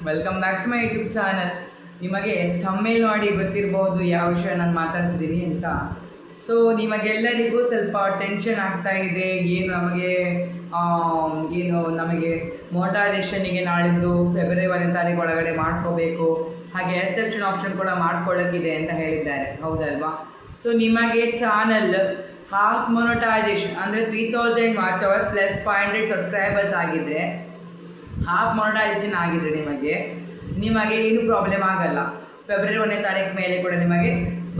Welcome back to my YouTube channel. ನಿಮಗೆ thumbnail ನೋಡಿ ಗೊತ್ತಿರಬಹುದು ಯಾವ ವಿಷಯ ನಾನು ಮಾತಾಡ್ತಿದ್ದೀನಿ ಅಂತ. ಸೊ ನಿಮಗೆಲ್ಲರಿಗೂ ಸ್ವಲ್ಪ ಟೆನ್ಷನ್ ಆಗ್ತಾ ಇದೆ. ನಮಗೆ ಮೋಟಾರೈಸೇಷನಿಗೆ ನಾಳಿದ್ದು ಫೆಬ್ರವರಿ 1ನೇ ತಾರೀಕು ಒಳಗಡೆ ಮಾಡ್ಕೋಬೇಕು, ಹಾಗೆ ಎಕ್ಸೆಪ್ಷನ್ ಆಪ್ಷನ್ ಕೂಡ ಮಾಡ್ಕೊಳ್ಳೋಕ್ಕಿದೆ ಅಂತ ಹೇಳಿದ್ದಾರೆ, ಹೌದಲ್ವಾ? ಸೊ ನಿಮಗೆ ಚಾನಲ್ ಹಾಫ್ ಮೊನಟೈಸೇಷನ್ ಅಂದರೆ 3000 ವಾಚ್ ಅವರ್ ಪ್ಲಸ್ 500 ಸಬ್ಸ್ಕ್ರೈಬರ್ಸ್ ಆಗಿದ್ದರೆ, ಹಾಫ್ ಮೊನಟೈಸೇಷನ್ ಆಗಿದ್ರೆ ನಿಮಗೆ ಏನು ಪ್ರಾಬ್ಲಮ್ ಆಗಲ್ಲ. ಫೆಬ್ರವರಿ 1ನೇ ತಾರೀಕು ಮೇಲೆ ಕೂಡ ನಿಮಗೆ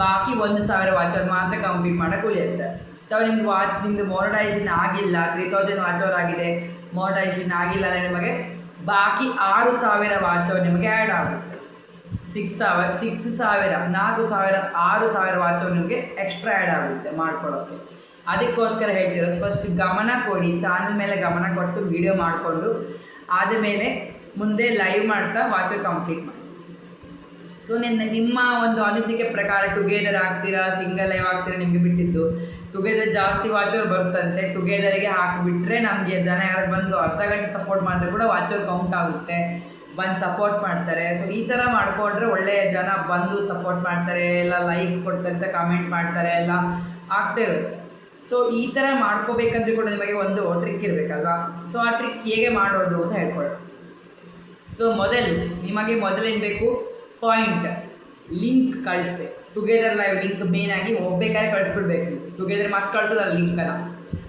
ಬಾಕಿ 1000 ವಾಚ್ ಅವರ್ ಮಾತ್ರ ಕಂಪ್ಲೀಟ್ ಮಾಡೋಕ್ಕೆ ಉಳಿಯುತ್ತೆ. ಅಥವಾ ನಿಮ್ಮದು ಮೊನಟೈಸೇಷನ್ ಆಗಿಲ್ಲ, 3000 ವಾಚ್ ಅವರ್ ಆಗಿದೆ, ಮೊನಟೈಸೇಷನ್ ಆಗಿಲ್ಲ ಅಂದರೆ ನಿಮಗೆ ಬಾಕಿ 6000 ವಾಚ್ ಅವರ್ ನಿಮಗೆ ಆ್ಯಡ್ ಆಗುತ್ತೆ. 6000 ವಾಚ್ ಅವರ್ ನಿಮಗೆ ಎಕ್ಸ್ಟ್ರಾ ಆ್ಯಡ್ ಆಗುತ್ತೆ ಮಾಡ್ಕೊಳ್ಳೋಕ್ಕೆ. ಅದಕ್ಕೋಸ್ಕರ ಹೇಳ್ತಿರೋದು, ಫಸ್ಟ್ ಗಮನ ಕೊಡಿ, ಚಾನಲ್ ಮೇಲೆ ಗಮನ ಕೊಟ್ಟು ವಿಡಿಯೋ ಮಾಡಿಕೊಂಡು ಆದಮೇಲೆ ಮುಂದೆ ಲೈವ್ ಮಾಡ್ತಾ ವಾಚ್ ಅವರ್ ಕಂಪ್ಲೀಟ್ ಮಾಡಿ. ಸೊ ನಿಮ್ಮ ಒಂದು ಅನಿಸಿಕೆ ಪ್ರಕಾರ ಟುಗೆದರ್ ಆಗ್ತೀರಾ, ಸಿಂಗಲ್ ಲೈವ್ ಆಗ್ತೀರಾ, ನಿಮಗೆ ಬಿಟ್ಟಿದ್ದು. ಟುಗೆದರ್ ಜಾಸ್ತಿ ವಾಚ್ ಅವರ್ ಬರುತ್ತಂತೆ, ಟುಗೆದರಿಗೆ ಹಾಕಿಬಿಟ್ರೆ ನಮಗೆ ಜನ ಯಾರು ಬಂದು ಅರ್ಧ ಗಂಟೆ ಸಪೋರ್ಟ್ ಮಾಡಿದ್ರೆ ಕೂಡ ವಾಚ್ ಅವರ್ ಕೌಂಟ್ ಆಗುತ್ತೆ, ಬಂದು ಸಪೋರ್ಟ್ ಮಾಡ್ತಾರೆ. ಸೊ ಈ ಥರ ಮಾಡಿಕೊಂಡ್ರೆ ಒಳ್ಳೆಯ ಜನ ಬಂದು ಸಪೋರ್ಟ್ ಮಾಡ್ತಾರೆ, ಎಲ್ಲ ಲೈಕ್ ಕೊಡ್ತಾರೆ ಅಂತ ಕಮೆಂಟ್ ಮಾಡ್ತಾರೆ, ಎಲ್ಲ ಆಗ್ತಾ ಇರುತ್ತೆ. ಸೊ ಈ ಥರ ಮಾಡ್ಕೋಬೇಕಂದ್ರೆ ಕೂಡ ನಿಮಗೆ ಒಂದು ಟ್ರಿಕ್ ಇರಬೇಕಲ್ವಾ? ಸೊ ಆ ಟ್ರಿಕ್ ಹೇಗೆ ಮಾಡೋದು ಅಂತ ಹೇಳ್ಕೊಳ್ಳಿ. ಸೊ ನಿಮಗೆ ಮೊದಲೇನು ಬೇಕು, ಪಾಯಿಂಟ್ ಲಿಂಕ್ ಕಳಿಸ್ಬೇಕು. ಟುಗೆದರ್ ಲೈವ್ ಲಿಂಕ್ ಮೇನಾಗಿ ಹೋಗ್ಬೇಕಾದ್ರೆ ಕಳಿಸ್ಬಿಡ್ಬೇಕು. ಟುಗೆದರ್ ಮತ್ತೆ ಕಳಿಸೋದಲ್ಲ ಲಿಂಕನ್ನು.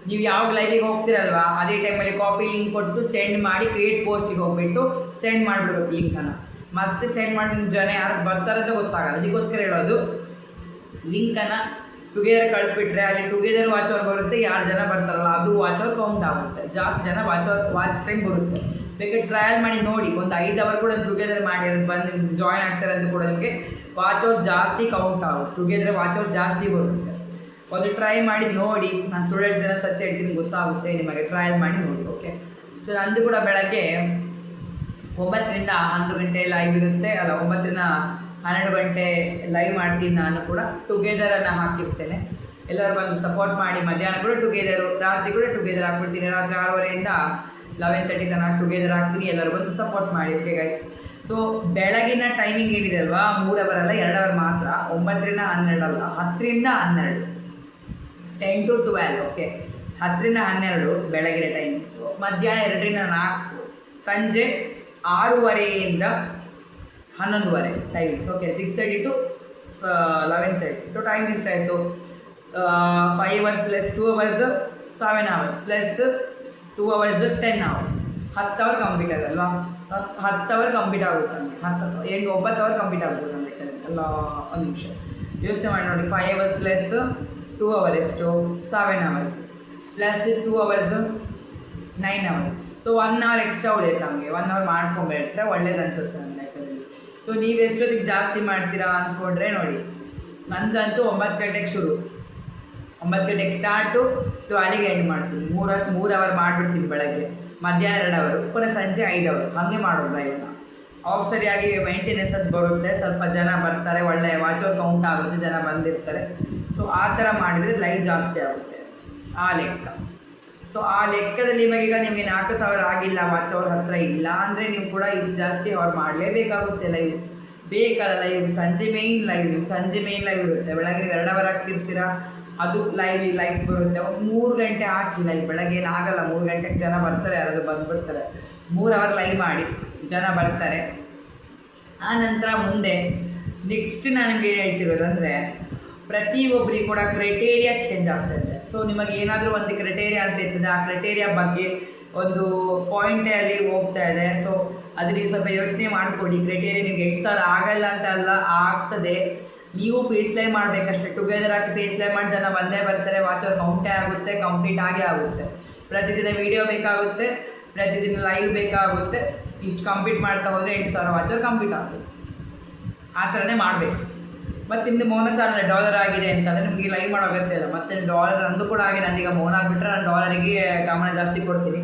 ನೀವು ಯಾವಾಗ ಲೈವಿಗೆ ಹೋಗ್ತಿರಲ್ವಾ ಅದೇ ಟೈಮಲ್ಲಿ ಕಾಪಿ ಲಿಂಕ್ ಕೊಟ್ಟು ಸೆಂಡ್ ಮಾಡಿ ಕ್ರಿಯೇಟ್ ಪೋಸ್ಟಿಗೆ ಹೋಗ್ಬಿಟ್ಟು ಸೆಂಡ್ ಮಾಡಿಬಿಡ್ಬೇಕು ಲಿಂಕನ್ನು. ಮತ್ತೆ ಸೆಂಡ್ ಮಾಡಿ ಜನ ಯಾರು ಬರ್ತಾರೆ ಅಂತ ಗೊತ್ತಾಗಲ್ಲ. ಅದಕ್ಕೋಸ್ಕರ ಹೇಳೋದು, ಲಿಂಕನ್ನು ಟುಗೆದರ್ ಕಳಿಸ್ಬಿಟ್ರೆ ಅಲ್ಲಿ ಟುಗೆದರ್ ವಾಚ್ ಅವರ್ ಬರುತ್ತೆ, ಯಾರು ಜನ ಬರ್ತಾರಲ್ಲ ಅದು ವಾಚ್ ಅವರ್ ಕೌಂಟ್ ಆಗುತ್ತೆ, ಜಾಸ್ತಿ ಜನ ವಾಚ್ ಟೈಮ್ ಬರುತ್ತೆ. ಬೇಕಾದ್ರೆ ಟ್ರಯಲ್ ಮಾಡಿ ನೋಡಿ, ಒಂದು 5 ಅವರ್ ಕೂಡ ಟುಗೆದರ್ ಮಾಡಿ ಬಂದು ಜಾಯ್ನ್ ಆಗ್ತಾರೆ ಅಂತ ಕೂಡ ನಿಮಗೆ ವಾಚ್ ಅವರ್ ಜಾಸ್ತಿ ಕೌಂಟ್ ಆಗುತ್ತೆ, ಟುಗೆದರ್ ವಾಚ್ ಅವರ್ ಜಾಸ್ತಿ ಬರುತ್ತೆ. ಒಂದು ಟ್ರೈ ಮಾಡಿ ನೋಡಿ, ನಾನು ಸುಳ್ಳು ಹೇಳ್ತೀನಿ ಸತ್ಯ ಹೇಳ್ತೀನಿ ಗೊತ್ತಾಗುತ್ತೆ ನಿಮಗೆ, ಟ್ರಯಲ್ ಮಾಡಿ ನೋಡಿ. ಓಕೆ. ಸೊ ನಂದು ಕೂಡ ಬೆಳಗ್ಗೆ 9ರಿಂದ 11 ಗಂಟೆ ಲೈವ್ ಇರುತ್ತೆ, 9ರಿಂದ 12 ಗಂಟೆ ಲೈವ್ ಮಾಡ್ತೀನಿ. ನಾನು ಕೂಡ ಟುಗೆದರನ್ನು ಹಾಕಿರ್ತೇನೆ, ಎಲ್ಲರೂ ಬಂದು ಸಪೋರ್ಟ್ ಮಾಡಿ. ಮಧ್ಯಾಹ್ನ ಕೂಡ ಟುಗೆದರು, ರಾತ್ರಿ ಕೂಡ ಟುಗೆದರ್ ಹಾಕ್ಬಿಡ್ತೀನಿ. ರಾತ್ರಿ 6:30ಯಿಂದ 11:30 ತನಕ ಟುಗೆದರ್ ಹಾಕ್ತೀನಿ, ಎಲ್ಲರೂ ಬಂದು ಸಪೋರ್ಟ್ ಮಾಡಿ. Okay guys. ಸೊ ಬೆಳಗಿನ ಟೈಮಿಂಗ್ ಏನಿದೆ ಅಲ್ವಾ, 3 ಅವರ್ ಅಲ್ಲ 2 ಅವರ್ ಮಾತ್ರ, 9ರಿಂದ 12 ಅಲ್ಲ, 10ರಿಂದ 12, 10 to 12. ಓಕೆ, 10ರಿಂದ 12 ಬೆಳಗಿನ ಟೈಮಿಂಗ್ಸು. ಮಧ್ಯಾಹ್ನ 2ರಿಂದ 4, ಸಂಜೆ 6:30ಯಿಂದ 11:30 timings. Okay, 6:30 to 11:30 to time ಎಷ್ಟಾಯಿತು? 5 hours plus 2 hours 7 hours plus 2 hours 10 hours, 10 hour complete ಆಗಲ್ವಾ? 10 ಅವರ್ ಕಂಪ್ಲೀಟ್ ಆಗುತ್ತೆ ನಮಗೆ. 9 ಅವರ್ ಕಂಪ್ಲೀಟ್ ಆಗುತ್ತೆ ನಮಗೆ ಅಲ್ಲ. ಒಂದು ನಿಮಿಷ ಯೋಚನೆ ಮಾಡಿ ನೋಡಿ. 5 hours ಪ್ಲಸ್ 2 hours ಎಷ್ಟು? 7 hours plus 2 hours 9 hours. So 1 hour extra ಉಳಿಯುತ್ತೆ ನಮಗೆ. 1 hour ಮಾಡ್ಕೊಂಡ್ಬಿಟ್ರೆ ಒಳ್ಳೇದು ಅನಿಸುತ್ತೆ ನನ್ನ ಲೆಕ್ಕದಲ್ಲಿ. ಸೊ ನೀವು ಎಷ್ಟೊತ್ತಿಗೆ ಜಾಸ್ತಿ ಮಾಡ್ತೀರಾ ಅಂದ್ಕೊಂಡ್ರೆ ನೋಡಿ, ನಂದಂತೂ 9 ಗಂಟೆಗೆ ಶುರು, 9 ಗಂಟೆಗೆ ಸ್ಟಾರ್ಟು, 12ಗೆ ಎಂಡ್ ಮಾಡ್ತೀನಿ. 3 ಅವರ್ ಮಾಡಿಬಿಡ್ತೀನಿ ಬೆಳಗ್ಗೆ, ಮಧ್ಯಾಹ್ನ 2 ಅವರ್, ಪುನಃ ಸಂಜೆ 5 ಅವರ್, ಹಾಗೆ ಮಾಡೋದು ಲೈವ್ನ. ಅವಾಗ ಸರಿಯಾಗಿ ಮೇಂಟೆನೆನ್ಸ್ ಅದು ಬರುತ್ತೆ, ಸ್ವಲ್ಪ ಜನ ಬರ್ತಾರೆ, ಒಳ್ಳೆಯ ವಾಚ್ ಅವರ್ ಕೌಂಟ್ ಆಗುತ್ತೆ, ಜನ ಬಂದಿರ್ತಾರೆ. ಸೊ ಆ ಥರ ಮಾಡಿದರೆ ಲೈವ್ ಜಾಸ್ತಿ ಆಗುತ್ತೆ, ಆ ಲೆಕ್ಕ. ಸೊ ಆ ಲೆಕ್ಕದಲ್ಲಿ ನಿಮಗೆ 4000 ಆಗಿಲ್ಲ, ವಾಚ್ ಅವರ್ ಹತ್ತಿರ ಇಲ್ಲ ಅಂದರೆ ನೀವು ಕೂಡ ಇಷ್ಟು ಜಾಸ್ತಿ ಅವ್ರು ಮಾಡಲೇಬೇಕಾಗುತ್ತೆ ಲೈವ್. ಬೇಕಲ್ಲ ಲೈವ್, ಸಂಜೆ ಮೇಯ್ನ್ ಲೈವ್ ಇರುತ್ತೆ. ಬೆಳಗ್ಗೆ 2 ಅವರ್ ಹಾಕ್ತಿರ್ತೀರ, ಅದು ಲೈವ್ಸ್ ಬರುತ್ತೆ. 3 ಗಂಟೆ ಹಾಕಿ ಲೈವ್, ಬೆಳಗ್ಗೆ ಏನಾಗಲ್ಲ, 3 ಗಂಟೆಗೆ ಜನ ಬರ್ತಾರೆ, ಯಾರಾದರೂ ಬಂದುಬಿಡ್ತಾರೆ. 3 ಅವರ್ ಲೈವ್ ಮಾಡಿ ಜನ ಬರ್ತಾರೆ. ಆ ನಂತರ ಮುಂದೆ ನೆಕ್ಸ್ಟ್ ನಾನು ನಿಮಗೆ ಏನು ಹೇಳ್ತಿರೋದಂದರೆ, ಪ್ರತಿಯೊಬ್ಬರಿಗೆ ಕೂಡ ಕ್ರೈಟೇರಿಯಾ ಚೇಂಜ್ ಆಗ್ತಾಯಿದೆ. ಸೊ ನಿಮಗೆ ಏನಾದರೂ ಒಂದು ಕ್ರೈಟೇರಿಯಾ ಅಂತ ಇರ್ತದೆ, ಆ ಕ್ರೈಟೇರಿಯಾ ಬಗ್ಗೆ ಒಂದು ಪಾಯಿಂಟೇ ಅಲ್ಲಿ ಹೋಗ್ತಾ ಇದೆ. ಸೊ ಅದು ನೀವು ಸ್ವಲ್ಪ ಯೋಚನೆ ಮಾಡಿಕೊಡಿ. ಕ್ರೈಟೇರಿಯಾ ನಿಮಗೆ 8,000 ಆಗಲ್ಲ ಅಂತ ಅಲ್ಲ, ಆಗ್ತದೆ. ನೀವು ಫೇಸ್ ಲೈವ್ ಮಾಡಬೇಕಷ್ಟೇ. ಟುಗೆದರ್ ಹಾಕಿ ಫೇಸ್ ಲೈವ್ ಮಾಡಿ ಜನ ಬಂದೇ ಬರ್ತಾರೆ, ವಾಚ್ ಅವರ್ ಕೌಂಟೇ ಆಗುತ್ತೆ, ಕಂಪ್ಲೀಟ್ ಆಗೇ ಆಗುತ್ತೆ. ಪ್ರತಿದಿನ ವೀಡಿಯೋ ಬೇಕಾಗುತ್ತೆ, ಪ್ರತಿದಿನ ಲೈವ್ ಬೇಕಾಗುತ್ತೆ. ಇಷ್ಟು ಕಂಪ್ಲೀಟ್ ಮಾಡ್ತಾ ಹೋದರೆ 8,000 ವಾಚ್ ಅವರ್ ಕಂಪ್ಲೀಟ್ ಆಗುತ್ತೆ. ಆ ಥರನೇ ಮಾಡಬೇಕು. ಮತ್ತು ನಿಮ್ಮದು ಮೌನ ಚಾನಲ್ $1 ಆಗಿದೆ ಅಂತಂದರೆ ನಿಮಗೆ ಲೈವ್ ಮಾಡೋ ಅಗತ್ಯ ಇಲ್ಲ. ಮತ್ತು $1 ಅಂದು ಕೂಡ ಆಗಿದೆ. ನನಗೀಗ ಮೌನ ಆಗಿಬಿಟ್ರೆ ನಾನು $1ಗೆ ಗಮನ ಜಾಸ್ತಿ ಕೊಡ್ತೀನಿ.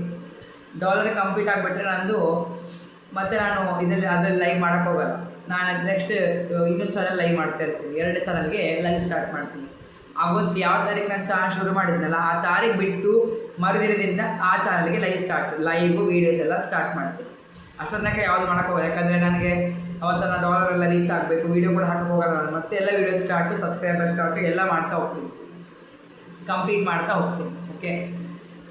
$1 ಕಂಪ್ಲೀಟ್ ಆಗಿಬಿಟ್ರೆ ನಾನು ಅದ್ರಲ್ಲಿ ಲೈವ್ ಮಾಡೋಕ್ಕೋಗಲ್ಲ. ನಾನು ನೆಕ್ಸ್ಟ್ ಇನ್ನೊಂದು ಚಾನಲ್ ಲೈವ್ ಮಾಡ್ತಾ ಇರ್ತೀನಿ, 2 ಚಾನಲ್ಗೆ ಲೈವ್ ಸ್ಟಾರ್ಟ್ ಮಾಡ್ತೀನಿ. ಆಗಸ್ಟ್ ಯಾವ ತಾರೀಕು ನಾನು ಚಾನಲ್ ಶುರು ಮಾಡಿದ್ನಲ್ಲ ಆ ತಾರೀಕು ಬಿಟ್ಟು ಮರುದಿನದಿಂದ ಆ ಚಾನಲ್ಗೆ ಲೈವ್ ವೀಡಿಯೋಸ್ ಎಲ್ಲ ಸ್ಟಾರ್ಟ್ ಮಾಡ್ತೀನಿ. ಅಷ್ಟೊಂದಕ್ಕೆ ಯಾವುದು ಮಾಡೋಕ್ಕೋಗಲ್ಲ, ಯಾಕಂದರೆ ನನಗೆ ಅವತ್ತನ್ನು ಡಾಲರ್ ಎಲ್ಲ ರೀಚ್ ಆಗಬೇಕು, ವೀಡಿಯೋ ಕೂಡ ಹಾಕಕ್ಕೆ ಹೋಗಲ್ಲ ನಾನು. ಮತ್ತೆ ಎಲ್ಲ ವೀಡಿಯೋ ಸ್ಟಾರ್ಟು, ಸಬ್ಸ್ಕ್ರೈಬರ್ ಸ್ಟಾರ್ಟು ಎಲ್ಲ ಮಾಡ್ತಾ ಹೋಗ್ತೀನಿ, ಕಂಪ್ಲೀಟ್ ಮಾಡ್ತಾ ಹೋಗ್ತೀನಿ. ಓಕೆ,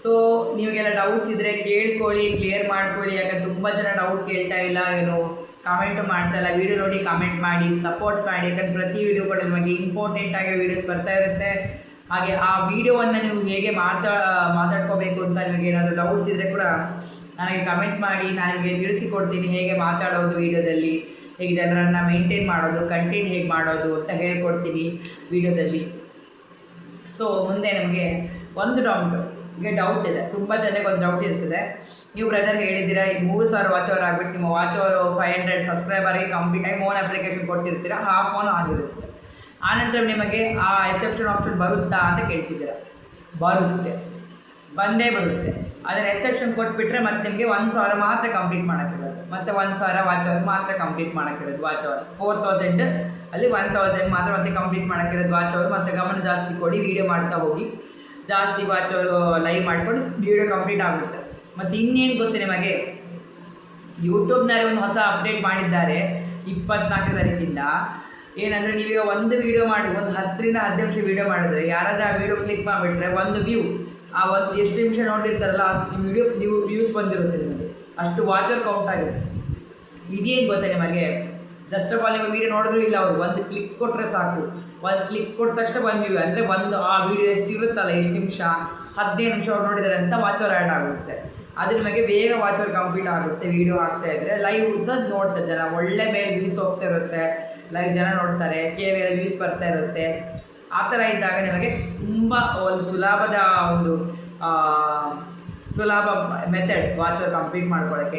ಸೊ ನಿಮಗೆಲ್ಲ ಡೌಟ್ಸ್ ಇದ್ದರೆ ಕೇಳ್ಕೊಳ್ಳಿ, ಕ್ಲಿಯರ್ ಮಾಡ್ಕೊಳ್ಳಿ. ಯಾಕಂದ್ರೆ ತುಂಬ ಜನ ಡೌಟ್ ಕೇಳ್ತಾ ಇಲ್ಲ, ಏನು ಕಾಮೆಂಟು ಮಾಡ್ತಾ ಇಲ್ಲ. ವೀಡಿಯೋ ನೋಡಿ ಕಾಮೆಂಟ್ ಮಾಡಿ, ಸಪೋರ್ಟ್ ಮಾಡಿ. ಯಾಕಂದ್ರೆ ಪ್ರತಿ ವೀಡಿಯೋ ಕೂಡ ನಿಮಗೆ ಇಂಪಾರ್ಟೆಂಟ್ ಆಗಿರೋ ವೀಡಿಯೋಸ್ ಬರ್ತಾ ಇರುತ್ತೆ. ಹಾಗೆ ಆ ವಿಡಿಯೋವನ್ನು ನೀವು ಹೇಗೆ ಮಾತಾಡ್ಕೋಬೇಕು ಅಂತ ನಿಮಗೆ ಏನಾದರೂ ಡೌಟ್ಸ್ ಇದ್ದರೆ ಕೂಡ ನನಗೆ ಕಮೆಂಟ್ ಮಾಡಿ, ನಾನು ನಿಮಗೆ ತಿಳಿಸಿಕೊಡ್ತೀನಿ ಹೇಗೆ ಮಾತಾಡೋದು ವೀಡಿಯೋದಲ್ಲಿ, ಹೇಗೆ ಜನರನ್ನು ಮೇಂಟೈನ್ ಮಾಡೋದು, ಕಂಟೆಂಟ್ ಹೇಗೆ ಮಾಡೋದು ಅಂತ ಹೇಳ್ಕೊಡ್ತೀನಿ ವೀಡಿಯೋದಲ್ಲಿ. ಸೊ ಮುಂದೆ ನಮಗೆ ಒಂದು ಡೌಟ್ ಇದೆ, ತುಂಬ ಜನಕ್ಕೆ ಒಂದು ಡೌಟ್ ಇರ್ತದೆ. ನೀವು ಬ್ರದರ್ ಹೇಳಿದ್ದೀರಾ ಈಗ 3000 ವಾಚ್ ಅವರ್ ಆಗಿಬಿಟ್ಟು ನಿಮ್ಮ ವಾಚ್ ಅವರು 500 ಸಬ್ಸ್ಕ್ರೈಬರ್ಗೆ ಕಂಪ್ಲೀಟಾಗಿ ಮೋನ್ ಅಪ್ಲಿಕೇಶನ್ ಕೊಟ್ಟಿರ್ತೀರ, ಹಾಫ್ ಮೋನ್ ಆಗಿರುತ್ತೆ. ಆನಂತರ ನಿಮಗೆ ಆ ಎಕ್ಸೆಪ್ಷನ್ ಆಪ್ಷನ್ ಬರುತ್ತಾ ಅಂತ ಕೇಳ್ತಿದ್ದೀರಾ. ಬರುತ್ತೆ, ಬಂದೇ ಬರುತ್ತೆ. ಅದನ್ನು ಎಕ್ಸೆಪ್ಷನ್ ಕೊಟ್ಬಿಟ್ರೆ ಮತ್ತೆ ನಿಮಗೆ 1000 ಮಾತ್ರ ಕಂಪ್ಲೀಟ್ ಮಾಡೋಕ್ಕಿರೋದು, ಮತ್ತು 1000 ವಾಚ್ ಅವರ್ ಮಾತ್ರ ಕಂಪ್ಲೀಟ್ ಮಾಡೋಕ್ಕಿರೋದು. ವಾಚ್ ಅವರ್ 4000 ಅಲ್ಲಿ 1000 ಮಾತ್ರ ಮತ್ತೆ ಕಂಪ್ಲೀಟ್ ಮಾಡೋಕ್ಕಿರೋದು ವಾಚ್ ಅವರು. ಮತ್ತು ಗಮನ ಜಾಸ್ತಿ ಕೊಡಿ, ವೀಡಿಯೋ ಮಾಡ್ತಾ ಹೋಗಿ, ಜಾಸ್ತಿ ವಾಚ್ ಅವರು ಲೈವ್ ಮಾಡ್ಕೊಂಡು ವೀಡಿಯೋ ಕಂಪ್ಲೀಟ್ ಆಗುತ್ತೆ. ಮತ್ತು ಇನ್ನೇನು ಗೊತ್ತು ನಿಮಗೆ, ಯೂಟ್ಯೂಬ್ನವರೇ ಒಂದು ಹೊಸ ಅಪ್ಡೇಟ್ ಮಾಡಿದ್ದಾರೆ 24 ತಾರೀಕಿಂದ. ಏನಂದರೆ ನೀವೀಗ ಒಂದು ವೀಡಿಯೋ ಮಾಡಿ ಒಂದು 10ರಿಂದ 15 ನಿಮಿಷ ವೀಡಿಯೋ ಮಾಡಿದ್ರೆ, ಯಾರಾದರೂ ಆ ವೀಡಿಯೋ ಕ್ಲಿಕ್ ಮಾಡಿಬಿಟ್ರೆ ಒಂದು ವ್ಯೂ, ಆ ಒಂದು ಎಷ್ಟು ನಿಮಿಷ ನೋಡಿರ್ತಾರಲ್ಲ ಅಷ್ಟು ನೀವು ವ್ಯೂಸ್ ಬಂದಿರುತ್ತೆ ನಿಮಗೆ, ಅಷ್ಟು ವಾಚರ್ ಕೌಂಟ್ ಆಗುತ್ತೆ. ಇದೇನು ಗೊತ್ತಾ ನಿಮಗೆ, ಜಸ್ಟ್ ಆಫ್ ಆಲ್ ನೀವು ವೀಡಿಯೋ ನೋಡಿದ್ರೂ ಇಲ್ಲ, ಅವರು ಒಂದು ಕ್ಲಿಕ್ ಕೊಟ್ಟರೆ ಸಾಕು. ಒಂದು ಕ್ಲಿಕ್ ಕೊಟ್ಟ ತಕ್ಷಣ ಒಂದು ವ್ಯೂ, ಅಂದರೆ ಒಂದು ಆ ವೀಡಿಯೋ ಎಷ್ಟು ಇರುತ್ತಲ್ಲ, ಎಷ್ಟು ನಿಮಿಷ, 15 ನಿಮಿಷ ಅವ್ರು ನೋಡಿದ್ದಾರೆ ಅಂತ ವಾಚರ್ ಆ್ಯಡ್ ಆಗುತ್ತೆ. ಅದು ನಿಮಗೆ ಬೇಗ ವಾಚರ್ ಕಂಪ್ಲೀಟ್ ಆಗುತ್ತೆ. ವೀಡಿಯೋ ಆಗ್ತಾ ಇದ್ದರೆ ಲೈವ್ ಸಹ ನೋಡ್ತಾರೆ ಜನ, ಒಳ್ಳೆ ಮೇಲೆ ವ್ಯೂಸ್ ಹೋಗ್ತಾ ಇರುತ್ತೆ, ಲೈವ್ ಜನ ನೋಡ್ತಾರೆ, ಕೇವಲ ವ್ಯೂಸ್ ಬರ್ತಾ ಇರುತ್ತೆ. ಆ ಥರ ಇದ್ದಾಗ ನಿಮಗೆ ತುಂಬ ಒಂದು ಸುಲಭ ಮೆಥಡ್ ವಾಚರ್ ಕಂಪ್ಲೀಟ್ ಮಾಡ್ಕೊಳ್ಳೋಕ್ಕೆ.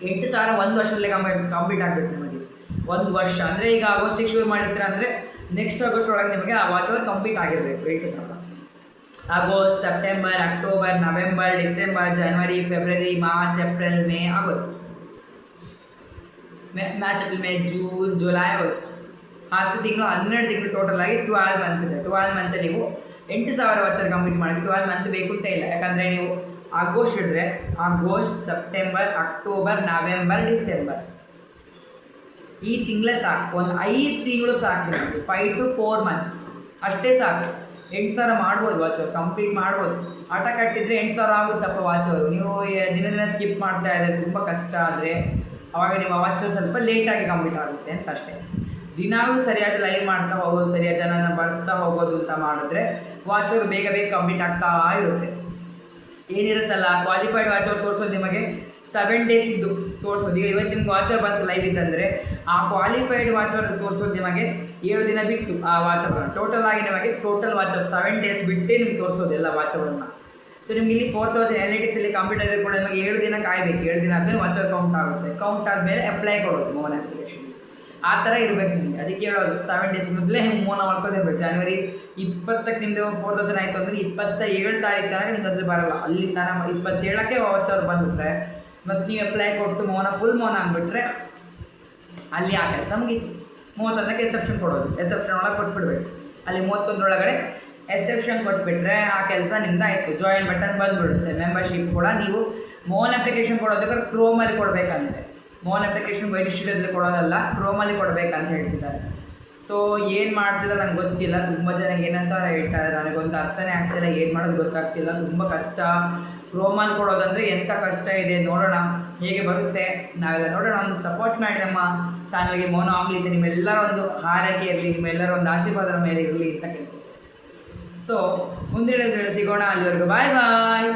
8,000 ಒಂದು ವರ್ಷದಲ್ಲೇ ಕಂಪ್ಲೀಟ್ ಆಗಬೇಕು ನಿಮಗೆ. ಒಂದು ವರ್ಷ ಅಂದರೆ ಈಗ ಆಗಸ್ಟಿಗೆ ಶುರು ಮಾಡಿರ್ತೀರ ಅಂದರೆ ನೆಕ್ಸ್ಟ್ ಆಗಸ್ಟ್ ಒಳಗೆ ನಿಮಗೆ ಆ ವಾಚ್ ಅವರ್ ಕಂಪ್ಲೀಟ್ ಆಗಿರಬೇಕು. 8,000 August, September, October, November, December, ಜನವರಿ, ಫೆಬ್ರವರಿ, March, April, May, August, May, June, July, August, 10 ತಿಂಗಳು, 12 ತಿಂಗಳು ಟೋಟಲ್ ಆಗಿ 12 ಮಂತ್ ಇದೆ. 12 ಮಂತಲ್ಲಿ ನೀವು 8,000 ವಾಚರ್ ಕಂಪ್ಲೀಟ್ ಮಾಡಿ. 12 ಮಂತ್ ಬೇಕು ಅಂತ ಇಲ್ಲ, ಯಾಕಂದರೆ ನೀವು ಆಗಸ್ಟ್ ಇದ್ದರೆ August, September, October, November, December ಈ ತಿಂಗಳೇ ಸಾಕು. ಒಂದು 5 ತಿಂಗಳು ಸಾಕು ನಿಮಗೆ, 5 to 4 months ಅಷ್ಟೇ ಸಾಕು. 8,000 ಮಾಡ್ಬೋದು, ವಾಚ್ ಅವರ್ ಕಂಪ್ಲೀಟ್ ಮಾಡ್ಬೋದು. ಆಟ ಕಟ್ಟಿದರೆ 8,000 ಆಗುತ್ತಪ್ಪ ವಾಚ್ ಅವರು. ನೀವು ದಿನ ಸ್ಕಿಪ್ ಮಾಡ್ತಾ ಇದ್ದರೆ ತುಂಬ ಕಷ್ಟ ಆದರೆ ಆವಾಗ ನಿಮ್ಮ ವಾಚ್ ಅವರ್ ಸ್ವಲ್ಪ ಲೇಟಾಗಿ ಕಂಪ್ಲೀಟ್ ಆಗುತ್ತೆ ಅಂತ ಅಷ್ಟೇ. ದಿನಾಗಲೂ ಸರಿಯಾದ ಲೈವ್ ಮಾಡ್ತಾ ಹೋಗೋದು, ಸರಿಯಾದ ಜನನ ಬಳಸ್ತಾ ಹೋಗೋದು ಅಂತ ಮಾಡಿದ್ರೆ ವಾಚ್ ಅವರ್ ಬೇಗ ಕಂಪ್ಲೀಟ್ ಆಗ್ತಾ ಇರುತ್ತೆ. ಏನಿರುತ್ತಲ್ಲ ಕ್ವಾಲಿಫೈಡ್ ವಾಚ್ ಅವರ್ ತೋರಿಸೋದು ನಿಮಗೆ 7 days ಇದ್ದು ತೋರಿಸೋದು. ಈಗ ಇವತ್ತು ನಿಮ್ಗೆ ವಾಚ್ ಅವರ್ ಬಂತು ಲೈವ್ ಇದ್ದಂದರೆ ಆ ಕ್ವಾಲಿಫೈಡ್ ವಾಚ್ ಅವರ್ ತೋರಿಸೋದು ನಿಮಗೆ 7 ದಿನ ಬಿಟ್ಟು ಆ ವಾಚ್ ಅವರ್ ಟೋಟಲ್ ಆಗಿ ನಿಮಗೆ ಟೋಟಲ್ ವಾಚ್ ಅವರ್ 7 days ಬಿಟ್ಟೇ ನಿಮ್ಗೆ ತೋರಿಸೋದು ಎಲ್ಲ ವಾಚ್ ಅವರನ್ನು. ಸೊ ನಿಮ್ಗೆ ಇಲ್ಲಿ 4000 ಅನಾಲಿಟಿಕ್ಸಲ್ಲಿ ಕಂಪ್ಲೀಟ್ ಆಗಿದ್ರೆ ಕೂಡ ನಿಮಗೆ 7 ದಿನ ಕಾಯಬೇಕು. 7 ದಿನ ಆದಮೇಲೆ ವಾಚ್ ಅವರ್ ಕೌಂಟ್ ಆಗುತ್ತೆ. ಕೌಂಟ್ ಆದಮೇಲೆ ಅಪ್ಲೈ ಕೊಡೋದು ಮೋನ್ ಅಪ್ಲಿಕೇಶನ್. ಆ ಥರ ಇರಬೇಕು ನಿಮಗೆ. ಅದಕ್ಕೆ ಹೇಳೋದು 7 days ಮೊದಲೇ ಹಿಂಗೆ ಮೋನ ಮಾಡ್ಕೊಂಡಿರ್ಬೇಕು. ಜನವರಿ 20ಕ್ಕೆ ನಿಮ್ಮದು 4000 ಆಯಿತು ಅಂದರೆ 27 ತಾರೀಕು ತನಕ ನಿಮ್ಗೆ ಅದ್ರ ಬರೋಲ್ಲ. ಅಲ್ಲಿ ತನಕ 27ಕ್ಕೆ ವಾಚ್ ಅವರ್ ಬಂದುಬಿಟ್ರೆ ಮತ್ತು ನೀವು ಅಪ್ಲೈ ಕೊಟ್ಟು ಫುಲ್ ಮೋನ ಆಗಿಬಿಟ್ರೆ ಅಲ್ಲಿ ಆ ಕೆಲಸ ಮುಗೀತು. 31ಕ್ಕೆ ಎಕ್ಸೆಪ್ಷನ್ ಕೊಡೋದು. ಎಕ್ಸೆಪ್ಷನ್ ಒಳಗೆ ಕೊಟ್ಬಿಡ್ಬೇಕು. ಅಲ್ಲಿ 31 ಎಕ್ಸೆಪ್ಷನ್ ಕೊಟ್ಬಿಟ್ರೆ ಆ ಕೆಲಸ ನಿಮ್ದು ಆಯಿತು. ಜಾಯಿನ್ ಬಟನ್ ಬಂದುಬಿಡುತ್ತೆ. ಮೆಂಬರ್ಶಿಪ್ ಕೂಡ ನೀವು ಮೋನ್ ಅಪ್ಲಿಕೇಶನ್ ಕೊಡೋದಕ್ಕೆ ಕ್ರೋಮಲ್ಲಿ ಕೊಡಬೇಕಂತೆ. ಮೋನ್ ಅಪ್ಲಿಕೇಶನ್ ವೈಟ್ ಶೀಟಲ್ಲಿ ಕೊಡೋದಲ್ಲ, ಕ್ರೋಮಲ್ಲಿ ಕೊಡಬೇಕಂತ ಹೇಳ್ತಿದ್ದಾರೆ. ಸೊ ಏನು ಮಾಡ್ತಿದ್ದಾರೆ ನನಗೆ ಗೊತ್ತಿಲ್ಲ. ತುಂಬ ಜನ ಏನಂತ ಹೇಳ್ತಾರೆ, ನನಗೊಂದು ಅರ್ಥನೇ ಆಗ್ತಿಲ್ಲ, ಏನು ಮಾಡೋದು ಗೊತ್ತಾಗ್ತಿಲ್ಲ. ತುಂಬ ಕಷ್ಟ. ಕ್ರೋಮಲ್ಲಿ ಕೊಡೋದಂದರೆ ಎಂಥ ಕಷ್ಟ ಇದೆ ನೋಡೋಣ ಹೇಗೆ ಬರುತ್ತೆ, ನಾವೆಲ್ಲ ನೋಡೋಣ. ಒಂದು ಸಪೋರ್ಟ್ ಮಾಡಿ ನಮ್ಮ ಚಾನಲ್ಗೆ. ಮೋನೋ ಆಗಲಿ ನಿಮ್ಮೆಲ್ಲರ ಒಂದು ಹಾರೈಕೆ ಇರಲಿ, ನಿಮ್ಮೆಲ್ಲರ ಒಂದು ಆಶೀರ್ವಾದದ ಮೇಲೆ ಇರಲಿ ಅಂತ ಕೇಳ್ತೀನಿ. ಸೊ ಮುಂದಿನ ಸಿಗೋಣ. ಅಲ್ಲಿವರೆಗೂ ಬಾಯ್ ಬಾಯ್.